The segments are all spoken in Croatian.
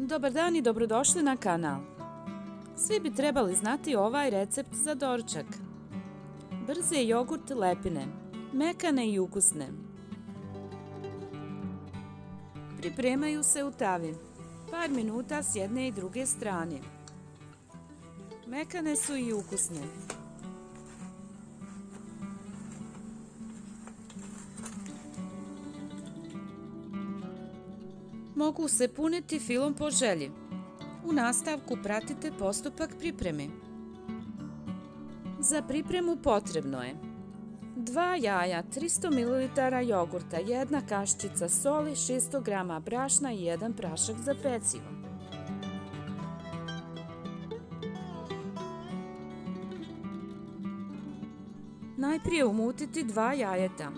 Dobar dan i dobrodošli na kanal. Svi bi trebali znati ovaj recept za doručak. Brze jogurt lepine, mekane i ukusne. Pripremaju se u tavi, par minuta s jedne i druge strane. Mekane su i ukusne. Mogu se puniti filom po želji. U nastavku pratite postupak pripreme. Za pripremu potrebno je 2 jaja, 300 ml jogurta, 1 kaščica soli, 600 g brašna i 1 prašak za pecivo. Najprije umutiti 2 jajeta.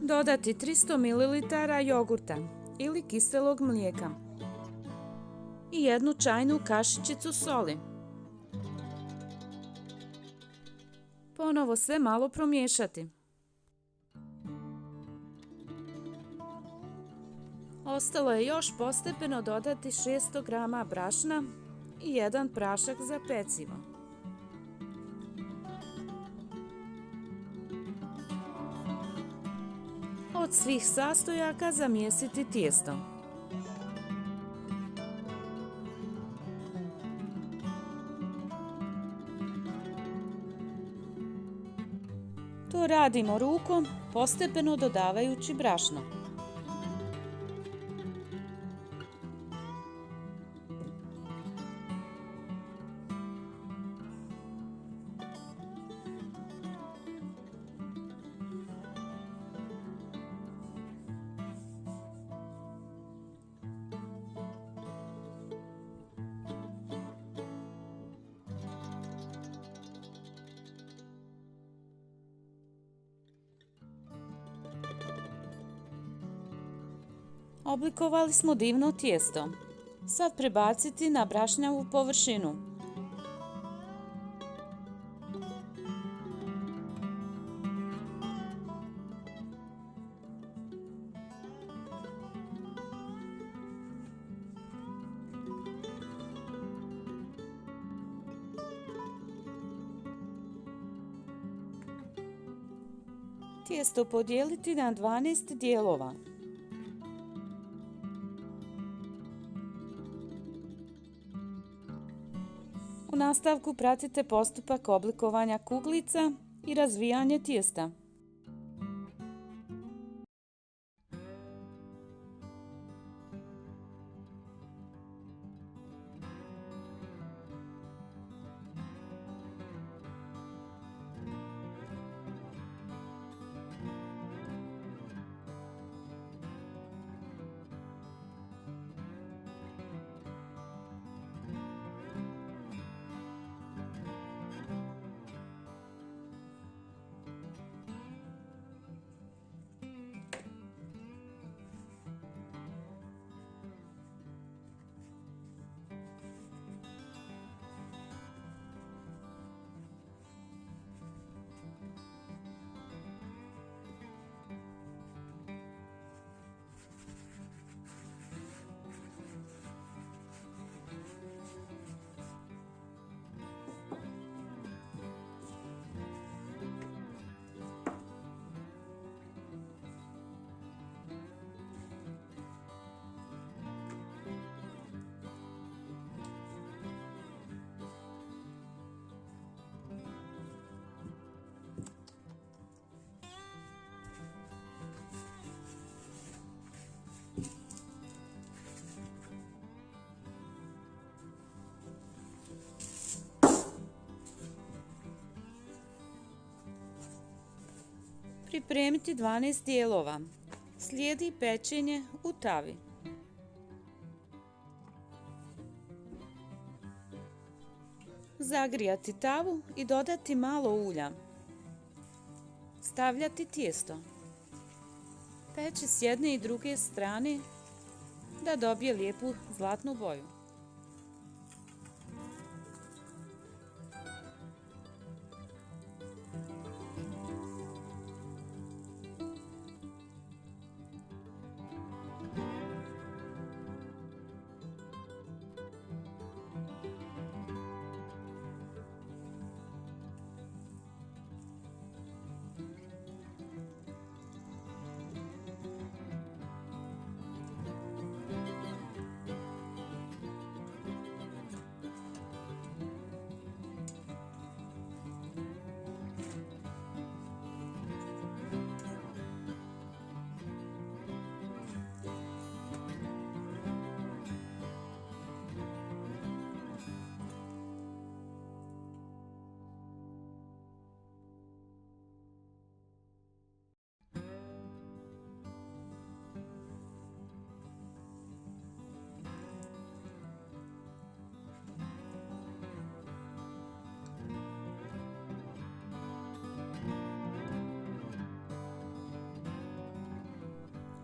Dodati 300 ml jogurta ili kiselog mlijeka i 1 čajnu kašičicu soli. Ponovo sve malo promiješati. Ostalo je još postepeno dodati 600 g brašna i 1 prašak za pecivo. Od svih sastojaka zamjesiti tijesto. To radimo rukom, postepeno dodavajući brašno. Oblikovali smo divno tijesto. Sad prebaciti na brašnavu površinu. Tijesto podijeliti na 12 dijelova. U nastavku pratite postupak oblikovanja kuglica i razvijanje tijesta. Pripremiti 12 dijelova. Slijedi pečenje u tavi. Zagrijati tavu i dodati malo ulja. Stavljati tijesto. Peći s jedne i druge strane da dobije lijepu zlatnu boju.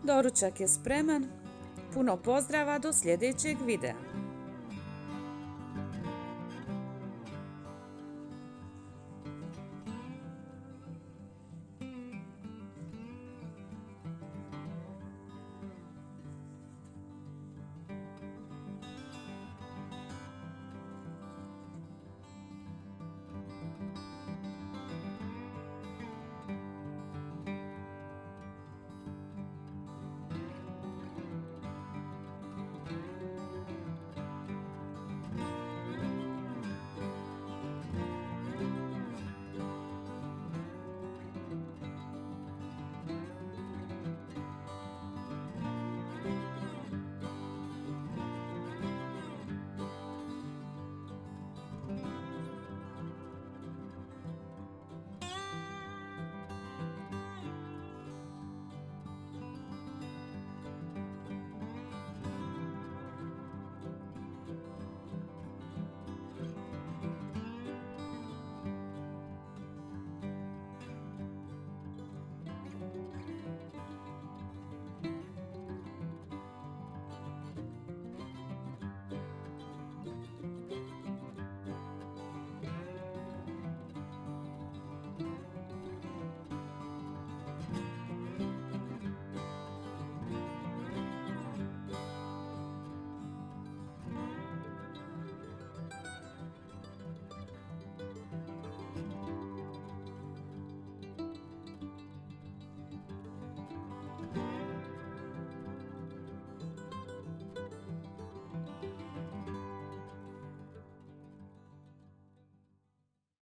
Doručak je spreman. Puno pozdrava do sljedećeg videa.